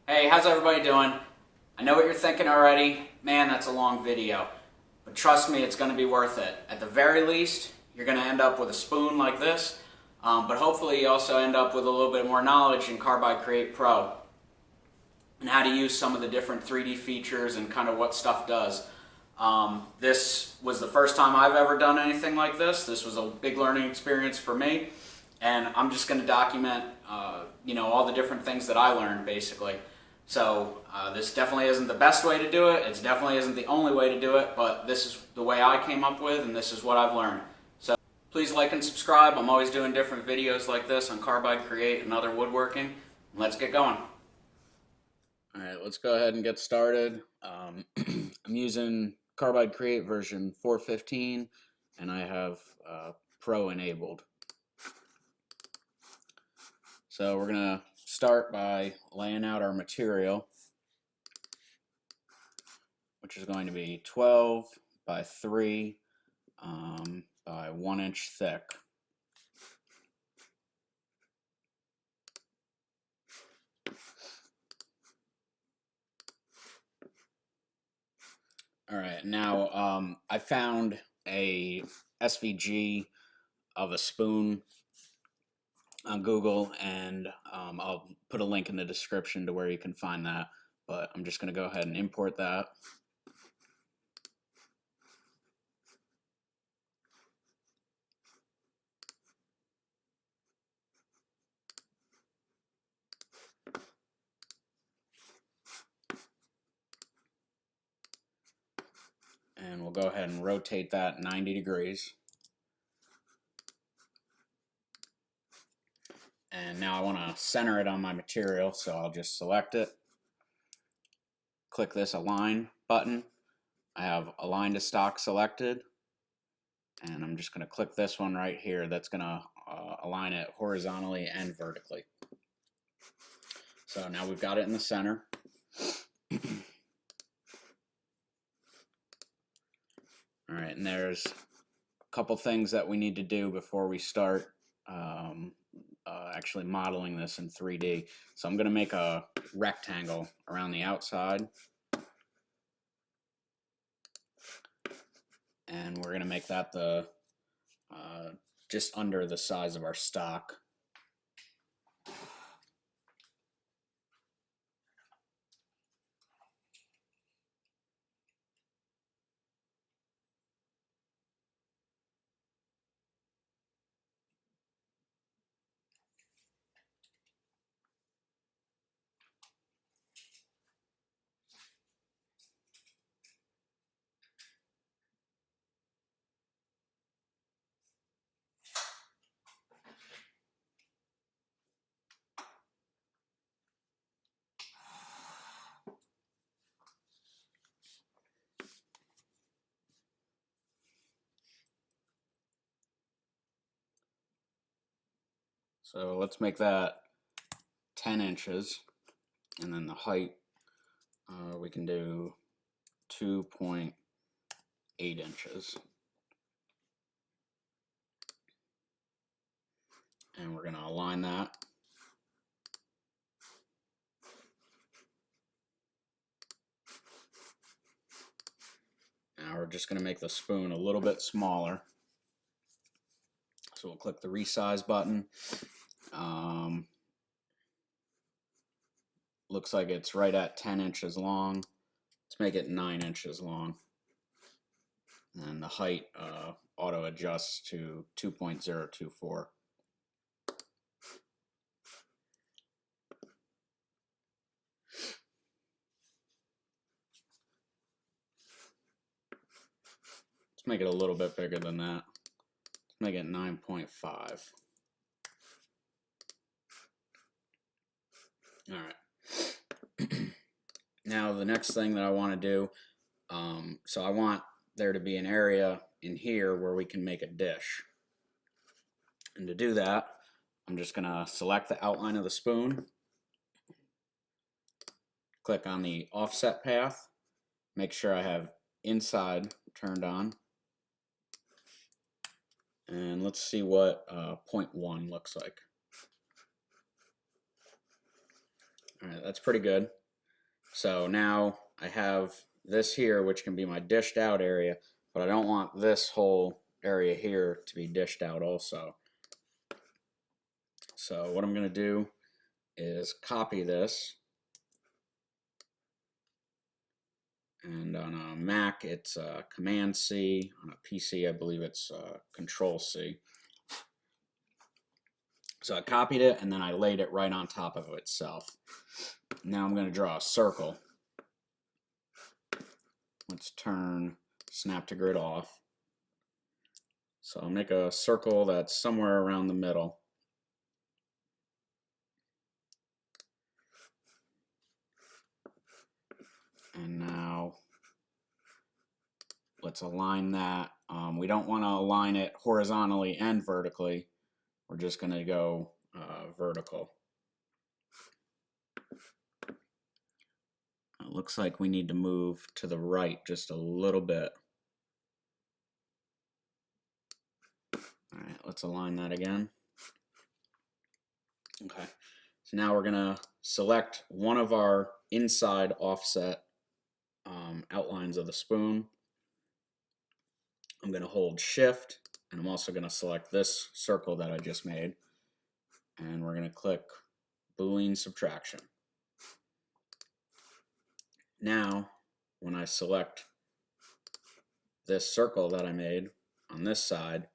Hey, how's everybody doing? I know what you're thinking already. Man, that's a long video. But trust me, it's going to be worth it. At the very least, you're going to end up with a spoon like this, but hopefully you also end up with a little bit more knowledge in Carbide Create Pro and how to use some of the different 3D features and kind of what stuff does. This was the first time I've ever done anything like this. This was a big learning experience for me, and I'm just going to document, all the different things that I learned, basically. So this definitely isn't the best way to do it. It definitely isn't the only way to do it, but this is the way I came up with, and this is what I've learned. So please like and subscribe. I'm always doing different videos like this on Carbide Create and other woodworking. Let's get going. All right, let's go ahead and get started. I'm using Carbide Create version 4.15, and I have Pro enabled. So we're going to start by laying out our material, which is going to be 12 by 3 by 1 inch thick. All right, now I found a SVG of a spoon on Google, and I'll put a link in the description to where you can find that, but I'm just going to go ahead and import that. And we'll go ahead and rotate that 90 degrees. And now I want to center it on my material, so I'll just select it, click this Align button. I have Align to Stock selected, and I'm just going to click this one right here. That's going to align it horizontally and vertically. So now we've got it in the center. All right, and there's a couple things that we need to do before we start actually modeling this in 3D. So I'm going to make a rectangle around the outside, and we're going to make that the just under the size of our stock. So let's make that 10 inches, and then the height we can do 2.8 inches. And we're going to align that. Now we're just going to make the spoon a little bit smaller. So we'll click the resize button. Looks like it's right at 10 inches long. Let's make it 9 inches long. And the height auto adjusts to 2.024. Let's make it a little bit bigger than that. Let's make it 9.5. All right. Now the next thing that I want to do, so I want there to be an area in here where we can make a dish. And to do that, I'm just going to select the outline of the spoon, click on the offset path, make sure I have inside turned on, and let's see what 0.1 looks like. All right, that's pretty good. So now I have this here, which can be my dished out area, but I don't want this whole area here to be dished out also. So what I'm going to do is copy this, and on a Mac it's Command C, on a PC I believe it's Control C. So I copied it and then I laid it right on top of itself. Now I'm going to draw a circle. Let's turn snap to grid off. So I'll make a circle that's somewhere around the middle. And now let's align that. We don't want to align it horizontally and vertically. We're just going to go vertical. It looks like we need to move to the right just a little bit. All right, let's align that again. Okay, so now we're going to select one of our inside offset outlines of the spoon. I'm going to hold Shift, and I'm also going to select this circle that I just made, and we're going to click Boolean subtraction. Now, when I select this circle that I made on this side,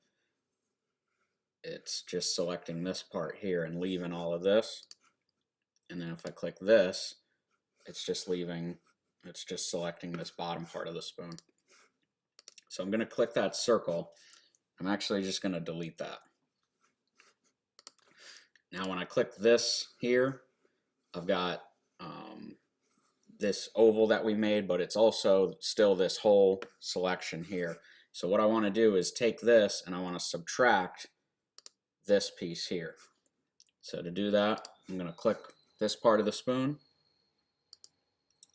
it's just selecting this part here and leaving all of this. And then if I click this, it's just selecting this bottom part of the spoon. So I'm going to click that circle. I'm actually just going to delete that. Now when I click this here, I've got this oval that we made, but it's also still this whole selection here. So what I want to do is take this and I want to subtract this piece here. So to do that, I'm going to click this part of the spoon,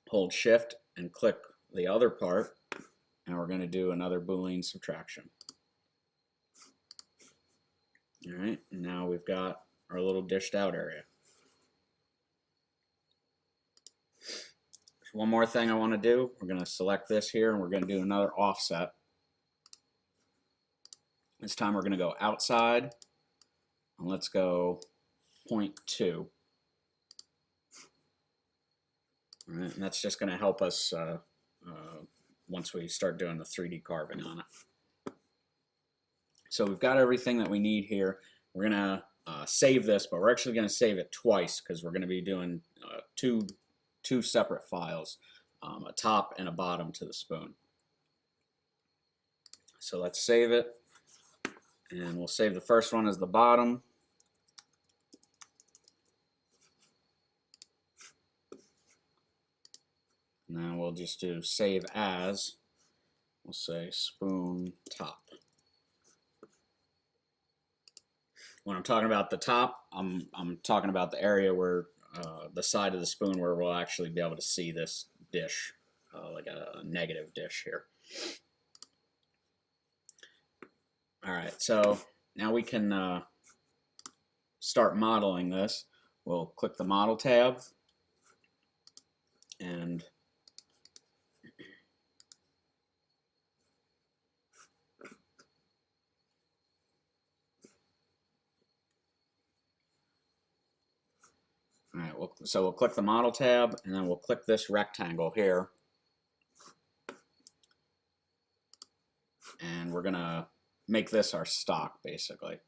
hold Shift and click the other part, and we're going to do another Boolean subtraction. All right, now we've got our little dished out area. There's one more thing I want to do. We're going to select this here and we're going to do another offset. This time we're going to go outside, and let's go 0.2. All right, and that's just going to help us once we start doing the 3D carving on it. So we've got everything that we need here. We're going to save this, but we're actually going to save it twice because we're going to be doing two separate files, a top and a bottom to the spoon. So let's save it, and we'll save the first one as the bottom. And then we'll just do save as. We'll say spoon top. When I'm talking about the top, I'm talking about the area where the side of the spoon where we'll actually be able to see this dish, like a negative dish here. All right, so now we can start modeling this. We'll click the Model tab, and all right, so we'll click the Model tab, and then we'll click this rectangle here, and we're gonna make this our stock, basically.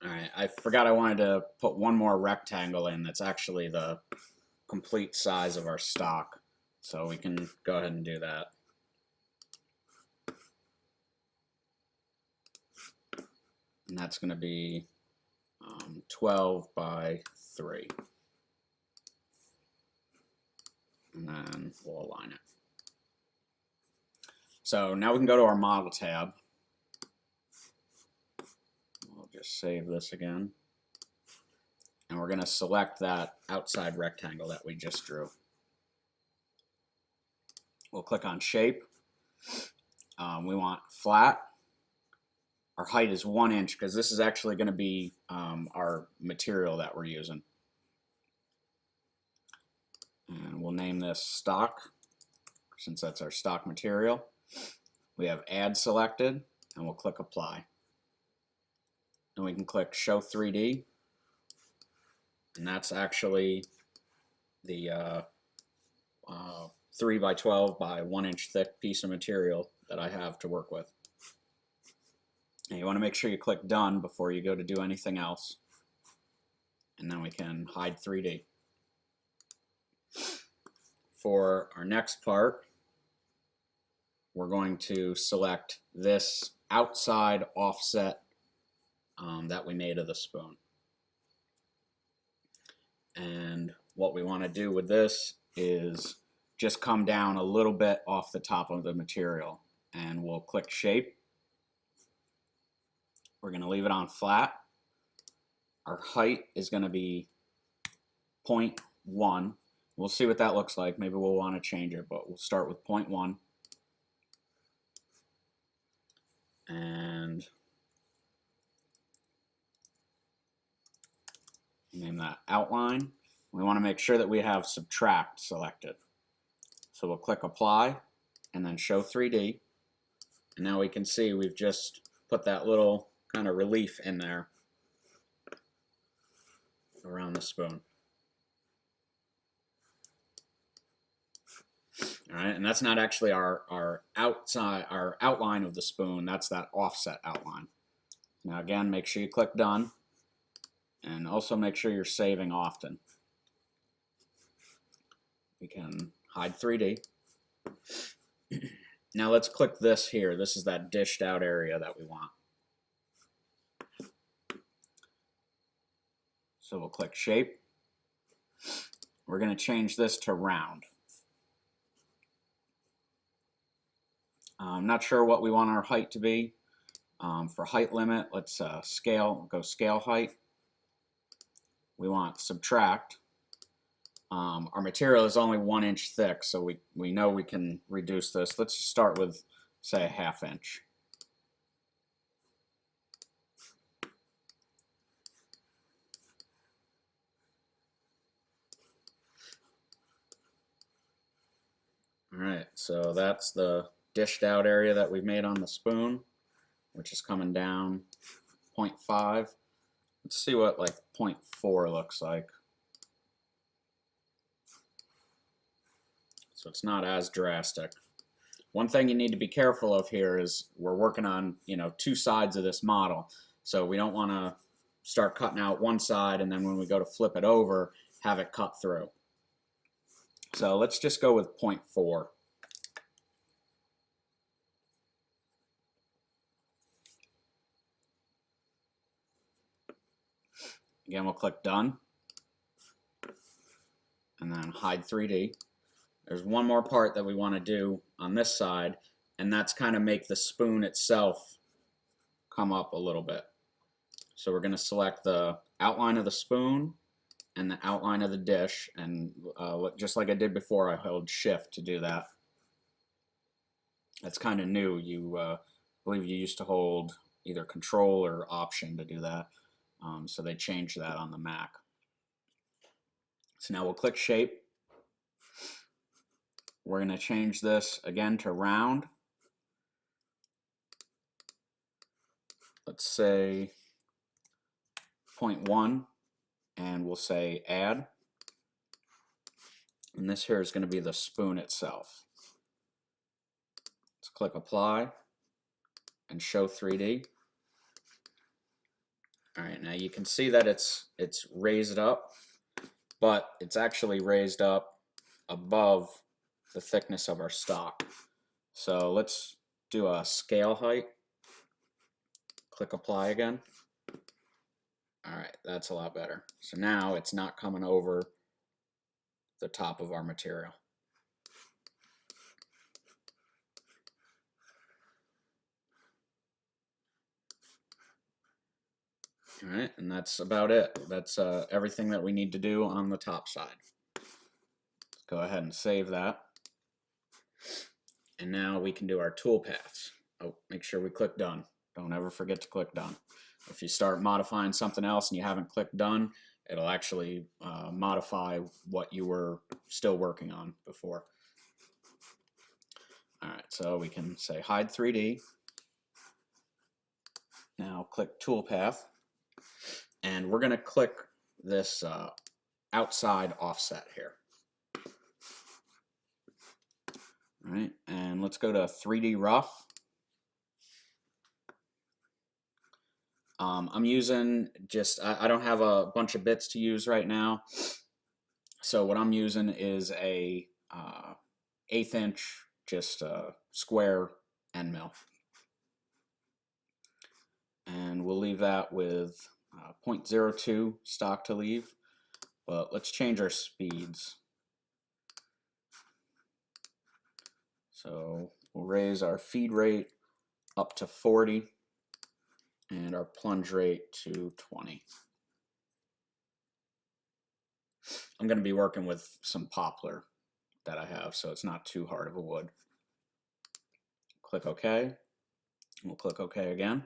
Alright, I forgot I wanted to put one more rectangle in that's actually the complete size of our stock. So we can go ahead and do that. And that's going to be 12 by 3. And then we'll align it. So now we can go to our Model tab. We'll just save this again. and we're going to select that outside rectangle that we just drew. We'll click on shape. We want flat. Our height is 1 inch because this is actually going to be our material that we're using. And we'll name this stock since that's our stock material. We have add selected and we'll click apply. Then we can click show 3D, and that's actually the 3 by 12 by 1 inch thick piece of material that I have to work with. And you want to make sure you click done before you go to do anything else, and then we can hide 3D. For our next part, we're going to select this outside offset that we made of the spoon. And what we want to do with this is just come down a little bit off the top of the material, and we'll click shape. We're going to leave it on flat. Our height is going to be 0.1. We'll see what that looks like. Maybe we'll want to change it, but we'll start with 0.1. And name that outline. We want to make sure that we have subtract selected. So we'll click apply and then show 3D. And now we can see we've just put that little kind of relief in there around the spoon. All right, and that's not actually our outline of the spoon. That's that offset outline. Now again, make sure you click done, and also make sure you're saving often. We can hide 3D. Now let's click this here. This is that dished out area that we want. So we'll click shape. We're going to change this to round. I'm not sure what we want our height to be. For height limit, let's go scale height. We want subtract. Our material is only 1 inch thick, so we know we can reduce this. Let's start with, say, a 1/2 inch. Alright, so that's the dished out area that we've made on the spoon, which is coming down 0.5. Let's see what like 0.4 looks like. So it's not as drastic. One thing you need to be careful of here is we're working on, two sides of this model. So we don't want to start cutting out one side and then when we go to flip it over, have it cut through. So let's just go with 0.4. Again, we'll click done and then hide 3D. There's one more part that we want to do on this side, and that's kind of make the spoon itself come up a little bit. So we're going to select the outline of the spoon and the outline of the dish, and just like I did before, I held shift to do that. That's kind of new. I believe you used to hold either control or option to do that. So they changed that on the Mac. So now we'll click shape. We're going to change this again to round. Let's say 0.1, and we'll say add. And this here is going to be the spoon itself. Let's click apply and show 3D. All right, now you can see that it's raised up, but it's actually raised up above the thickness of our stock. So let's do a scale height. Click apply again. All right, that's a lot better. So now it's not coming over the top of our material. All right, and that's about it. That's everything that we need to do on the top side. Let's go ahead and save that. And now we can do our toolpaths. Oh, make sure we click done. Don't ever forget to click done. If you start modifying something else and you haven't clicked done, it'll actually modify what you were still working on before. All right, so we can say hide 3D. Now click toolpath, and we're going to click this outside offset here. All right, and let's go to 3D rough. I'm using just, I don't have a bunch of bits to use right now. So what I'm using is a 1/8 inch, just square end mill. And we'll leave that with 0.02 stock to leave. But let's change our speeds. So we'll raise our feed rate up to 40 and our plunge rate to 20. I'm going to be working with some poplar that I have, so it's not too hard of a wood. Click OK. We'll click OK again.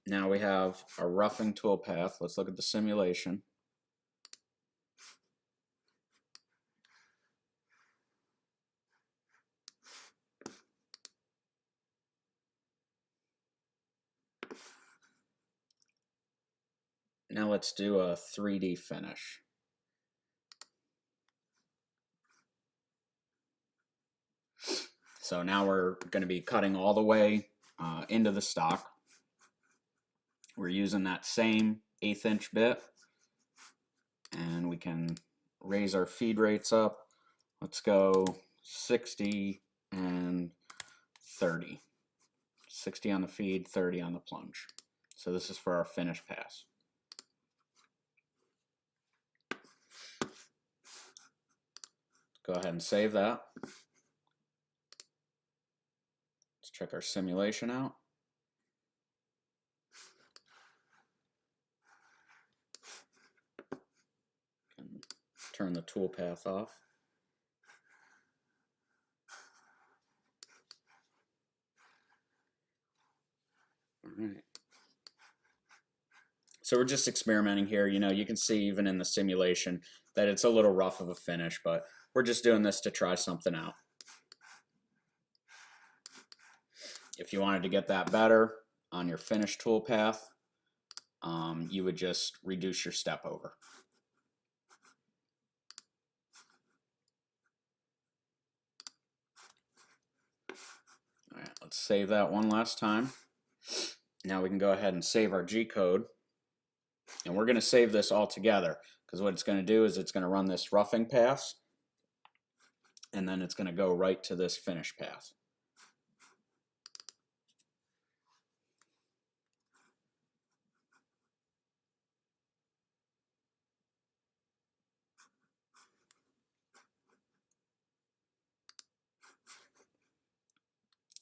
Now we have our roughing toolpath. Let's look at the simulation. Now let's do a 3D finish. So now we're going to be cutting all the way into the stock. We're using that same 1/8 inch bit, and we can raise our feed rates up. Let's go 60 and 30. 60 on the feed, 30 on the plunge. So this is for our finish pass. Go ahead and save that. Let's check our simulation out. And turn the toolpath off. All right. So we're just experimenting here. You know, you can see even in the simulation that it's a little rough of a finish, but we're just doing this to try something out. If you wanted to get that better on your finish toolpath, you would just reduce your step over. All right, let's save that one last time. Now we can go ahead and save our G code. And we're going to save this all together, because what it's going to do is it's going to run this roughing pass, and then it's going to go right to this finish path.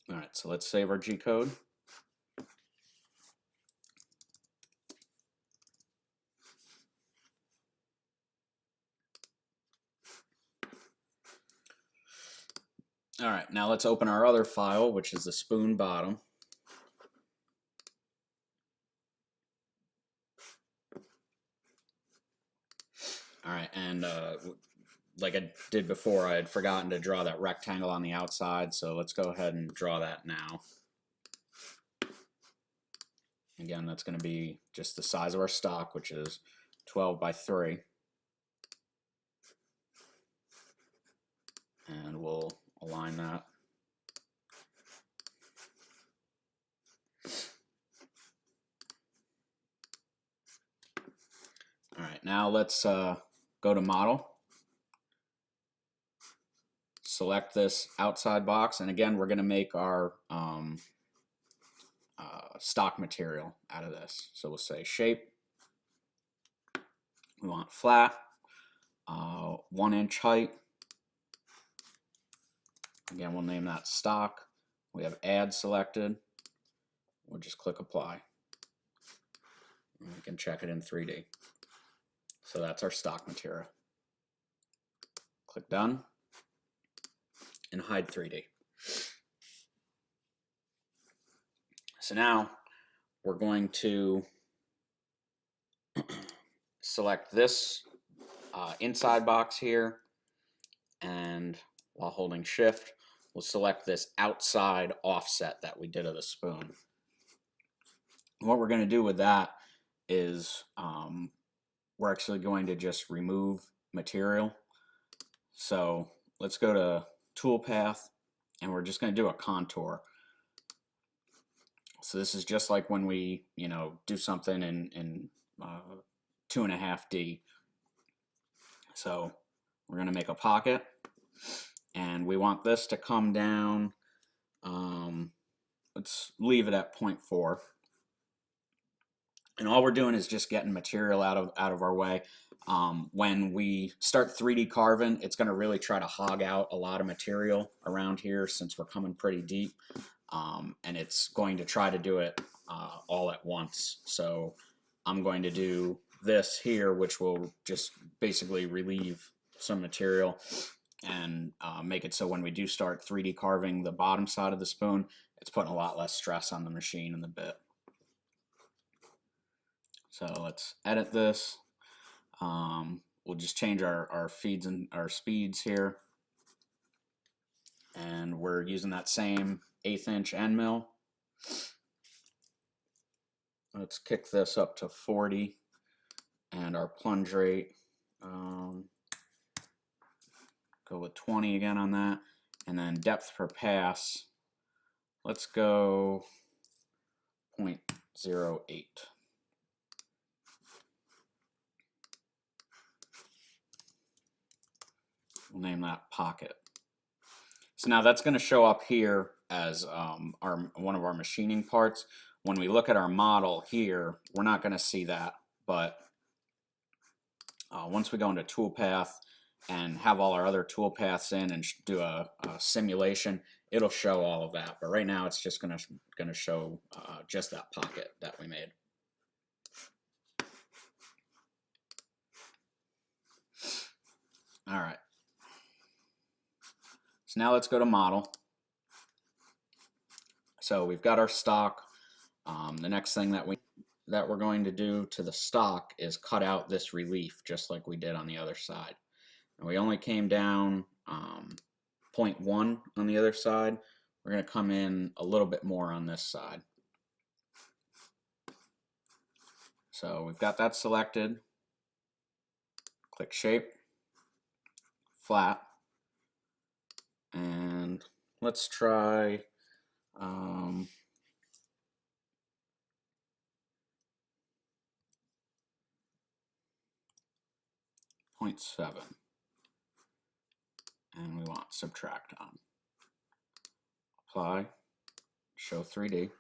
All right, so let's save our G code. All right, now let's open our other file, which is the spoon bottom. All right, and like I did before, I had forgotten to draw that rectangle on the outside, so let's go ahead and draw that now. Again, that's going to be just the size of our stock, which is 12 by 3. And we'll align that. All right, now let's go to model. Select this outside box, and again, we're going to make our stock material out of this. So we'll say shape. We want flat, 1 inch height. Again, we'll name that stock. We have add selected. We'll just click apply. And we can check it in 3D. So that's our stock material. Click done and hide 3D. So now we're going to select this inside box here, and while holding shift, we'll select this outside offset that we did of the spoon. What we're going to do with that is we're actually going to just remove material. So let's go to Toolpath, and we're just going to do a contour. So this is just like when we, do something in 2.5D. So we're going to make a pocket, and we want this to come down. Let's leave it at 0.4. And all we're doing is just getting material out of our way. When we start 3D carving, it's going to really try to hog out a lot of material around here since we're coming pretty deep. And it's going to try to do it all at once. So I'm going to do this here, which will just basically relieve some material and make it so when we do start 3D carving the bottom side of the spoon, it's putting a lot less stress on the machine and the bit. So let's edit this. We'll just change our feeds and our speeds here. And we're using that same 1/8 inch end mill. Let's kick this up to 40, and our plunge rate, go with 20 again on that. And then depth per pass, let's go 0.08. We'll name that pocket. So now that's going to show up here as one of our machining parts. When we look at our model here, we're not going to see that, but once we go into Toolpath and have all our other toolpaths in and do a simulation, it'll show all of that. But right now it's just going to show just that pocket that we made. All right. So now let's go to model. So we've got our stock. The next thing that we're going to do to the stock is cut out this relief, just like we did on the other side. And we only came down 0.1 on the other side. We're going to come in a little bit more on this side. So we've got that selected. Click shape, flat, and let's try 0.7, and we want subtract on. Apply, show 3D.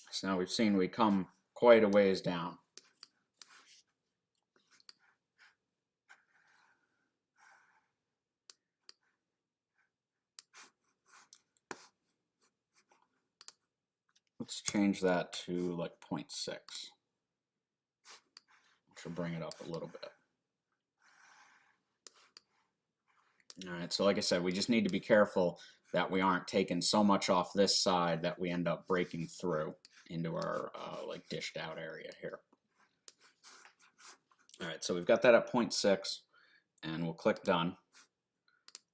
So now we've seen we come quite a ways down. Let's change that to like 0.6, which will bring it up a little bit. All right, so like I said, we just need to be careful that we aren't taking so much off this side that we end up breaking through into our like dished out area here. All right, so we've got that at 0.6, and we'll click done,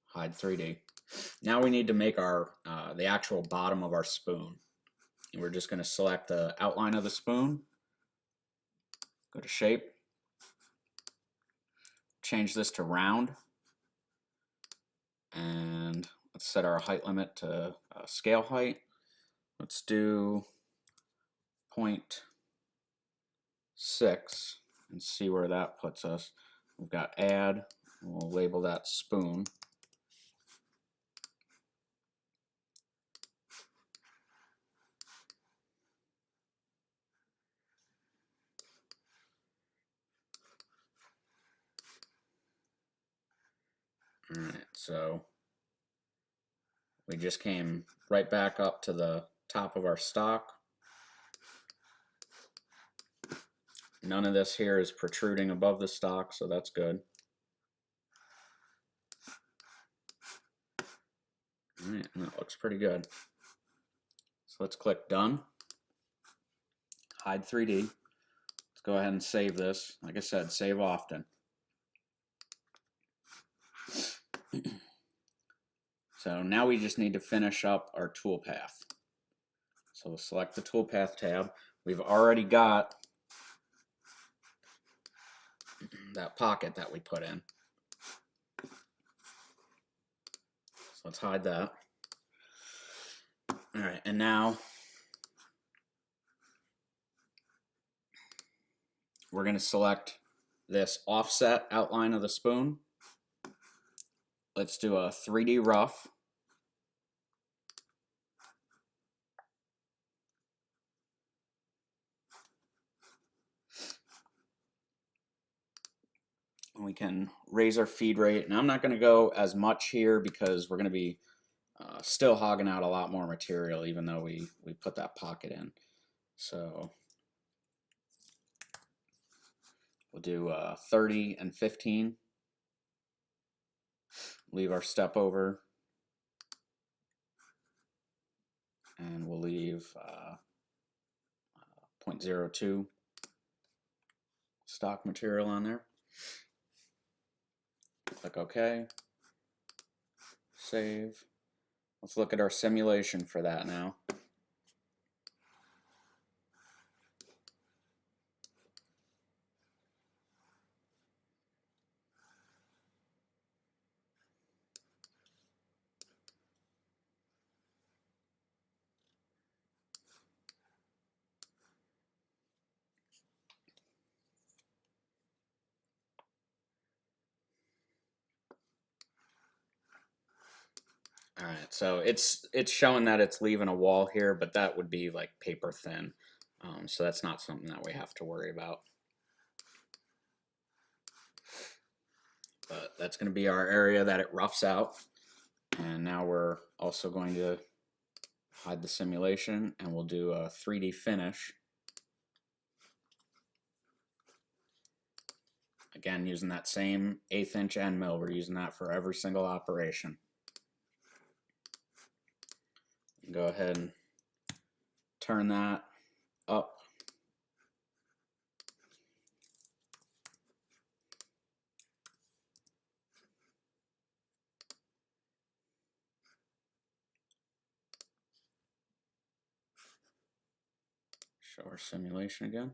hide 3D. Now we need to make our the actual bottom of our spoon. And we're just going to select the outline of the spoon, go to shape, change this to round, and let's set our height limit to scale height. Let's do 0.6 and see where that puts us. We've got add, and we'll label that spoon. All right, so we just came right back up to the top of our stock. None of this here is protruding above the stock, so that's good. All right, and that looks pretty good. So let's click Done. Hide 3D. Let's go ahead and save this. Like I said, save often. So now we just need to finish up our toolpath. So we'll select the toolpath tab. We've already got that pocket that we put in. So let's hide that. All right, and now we're going to select this offset outline of the spoon. Let's do a 3D rough. We can raise our feed rate. And I'm not going to go as much here because we're going to be still hogging out a lot more material even though we put that pocket in. So we'll do 30 and 15. Leave our step over. And we'll leave 0.02 stock material on there. Click OK. Save. Let's look at our simulation for that now. All right, so it's showing that it's leaving a wall here, but that would be like paper thin. So that's not something that we have to worry about. But that's going to be our area that it roughs out. And now we're also going to hide the simulation and we'll do a 3D finish. Again, using that same 1/8 inch end mill. We're using that for every single operation. Go ahead and turn that up. Show our simulation again.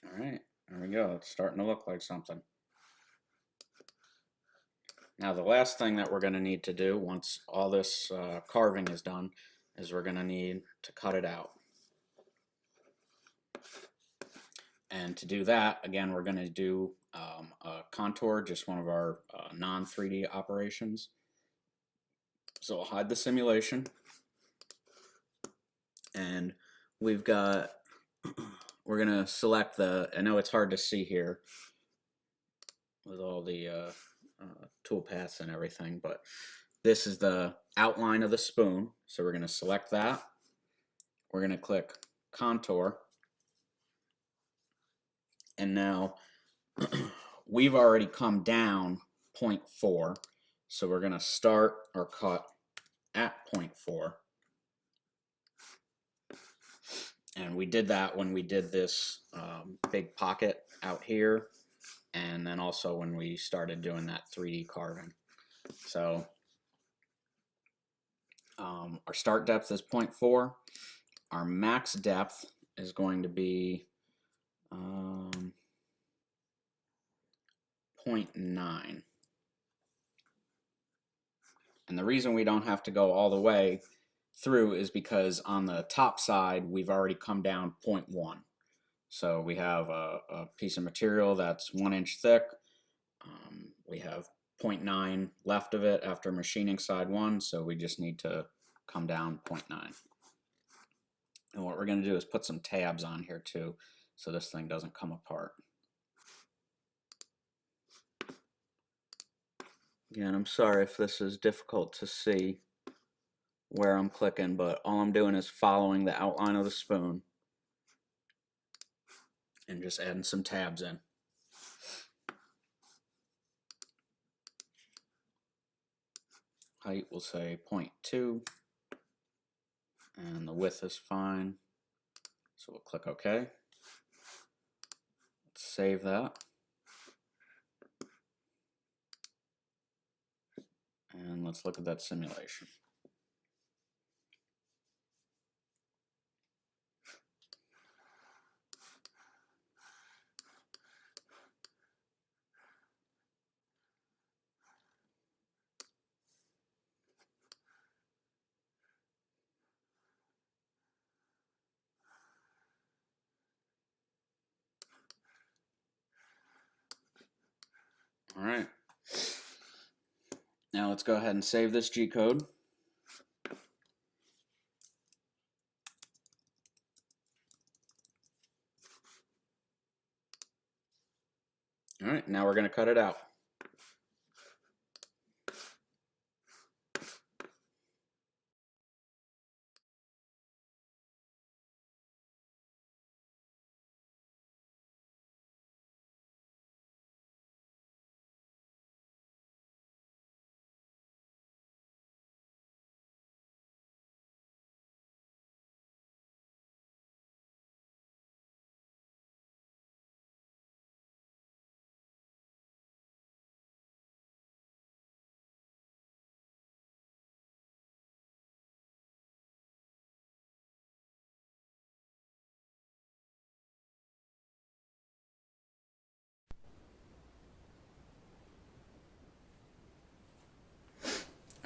All right, there we go. It's starting to look like something. Now the last thing that we're going to need to do once all this carving is done is we're going to need to cut it out. And to do that, again, we're going to do a contour, just one of our non-3D operations. So I'll hide the simulation. And we've got, we're going to select the, I know it's hard to see here with all the toolpaths and everything, but this is the outline of the spoon. So we're going to select that. We're going to click contour. And now we've already come down 0.4. So we're going to start our cut at 0.4. And we did that when we did this big pocket out here, and then also when we started doing that 3D carving. So our start depth is 0.4. Our max depth is going to be 0.9. And the reason we don't have to go all the way through is because on the top side we've already come down 0.1. So we have a piece of material that's 1 inch thick. We have 0.9 left of it after machining side 1, so we just need to come down 0.9. And what we're going to do is put some tabs on here too, so this thing doesn't come apart. Again, I'm sorry if this is difficult to see. where I'm clicking, but all I'm doing is following the outline of the spoon and just adding some tabs in. Height, we'll say 0.2, and the width is fine, so we'll click OK. Let's save that. And let's look at that simulation. All right. Now let's go ahead and save this G-code. All right, now we're going to cut it out.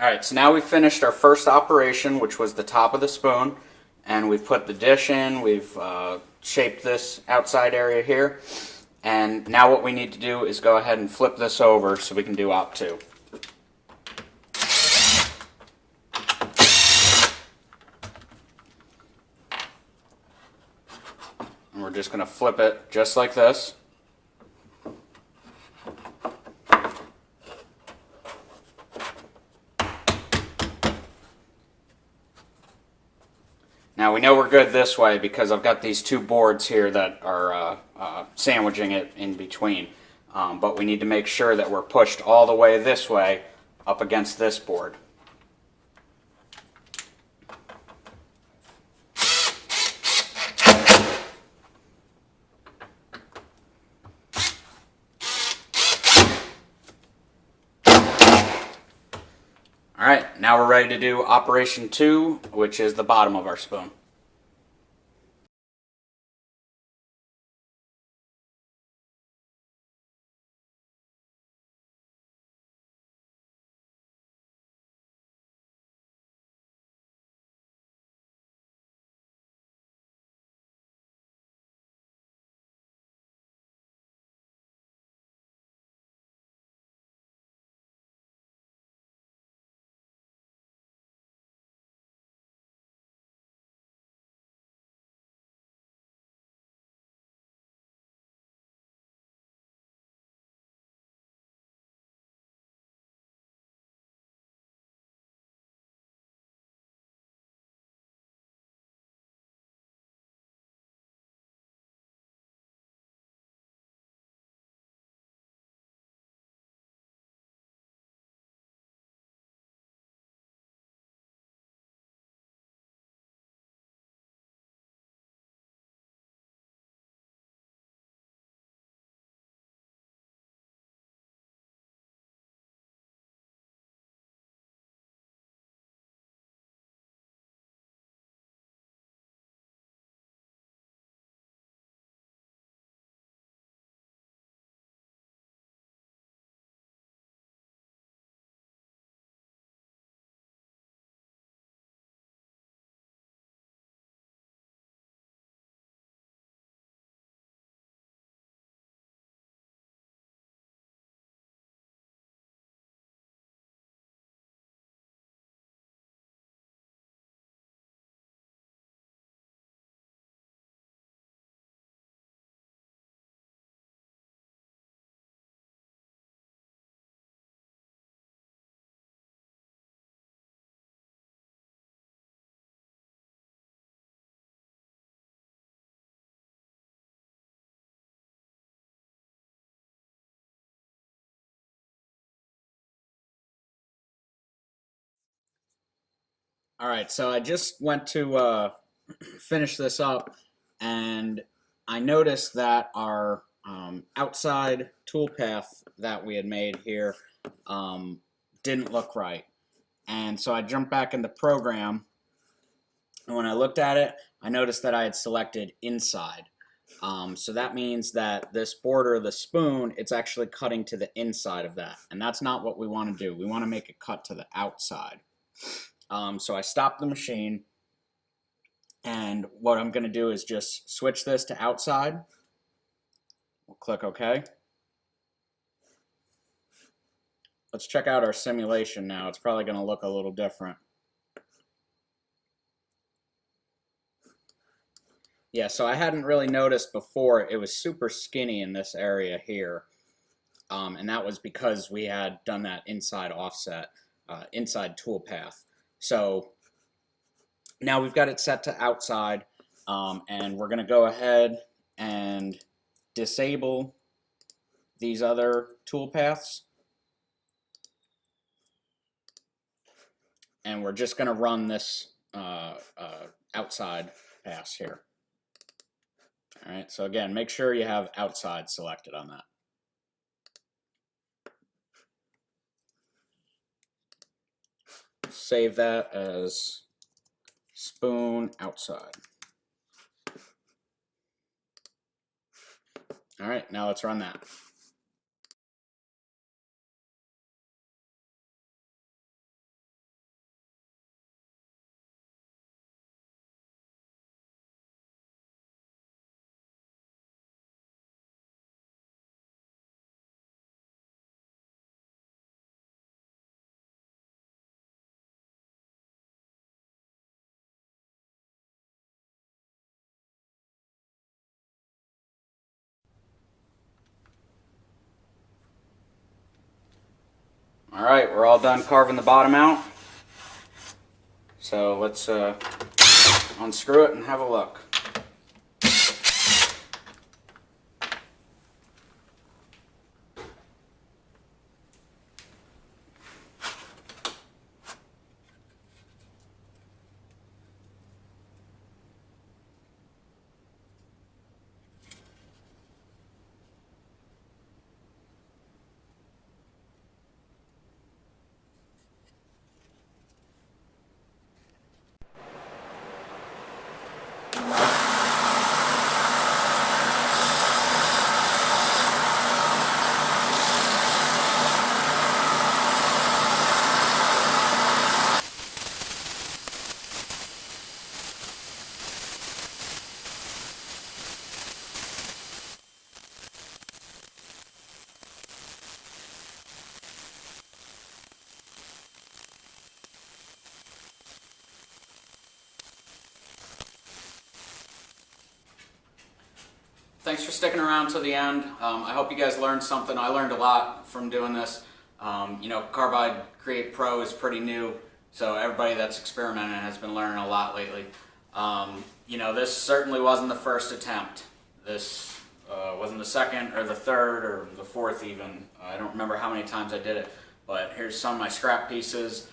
All right, so now we've finished our first operation, which was the top of the spoon, and we've put the dish in, we've shaped this outside area here, and now what we need to do is go ahead and flip this over so we can do op 2. And we're just going to flip it just like this. Now we know we're good this way because I've got these two boards here that are sandwiching it in between. But we need to make sure that we're pushed all the way this way up against this board. Alright, now we're ready to do operation 2, which is the bottom of our spoon. All right, so I just went to finish this up, and I noticed that our outside toolpath that we had made here didn't look right. And so I jumped back in the program, and when I looked at it, I noticed that I had selected inside. So that means that this border of the spoon, it's actually cutting to the inside of that. And that's not what we want to do. We want to make it cut to the outside. So I stopped the machine, and what I'm going to do is just switch this to outside. We'll click OK. Let's check out our simulation now. It's probably going to look a little different. Yeah, so I hadn't really noticed before, it was super skinny in this area here. And that was because we had done that inside offset, inside toolpath. So now we've got it set to outside, and we're going to go ahead and disable these other toolpaths. And we're just going to run this outside pass here. All right, so again, make sure you have outside selected on that. Save that as spoon outside. All right, now let's run that. All right, we're all done carving the bottom out. So let's unscrew it and have a look. Thanks for sticking around to the end. I hope you guys learned something. I learned a lot from doing this. You know, Carbide Create Pro is pretty new, so everybody that's experimenting has been learning a lot lately. You know, this certainly wasn't the first attempt. This wasn't the second or the third or the fourth even. I don't remember how many times I did it, but here's some of my scrap pieces.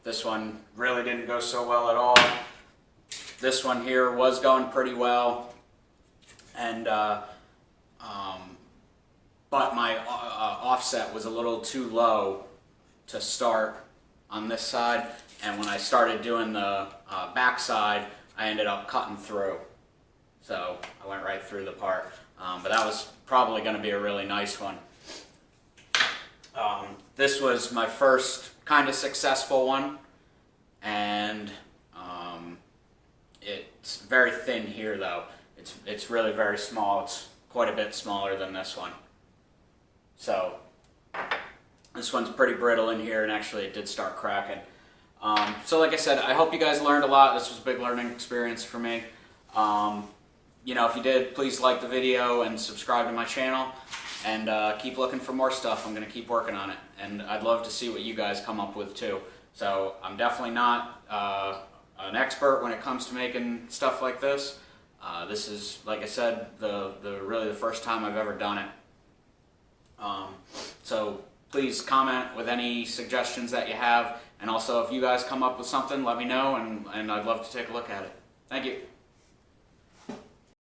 This one really didn't go so well at all. This one here was going pretty well. And but my offset was a little too low to start on this side, and when I started doing the back side, I ended up cutting through. So I went right through the part, but that was probably going to be a really nice one. This was my first kind of successful one, and it's very thin here though. It's really very small. It's quite a bit smaller than this one. So this one's pretty brittle in here, and actually it did start cracking. So like I said, I hope you guys learned a lot. This was a big learning experience for me. You know, if you did, please like the video and subscribe to my channel, and keep looking for more stuff. I'm going to keep working on it, and I'd love to see what you guys come up with too. So I'm definitely not an expert when it comes to making stuff like this. This is, like I said, really the first time I've ever done it. So please comment with any suggestions that you have. And also, if you guys come up with something, let me know, and I'd love to take a look at it. Thank you.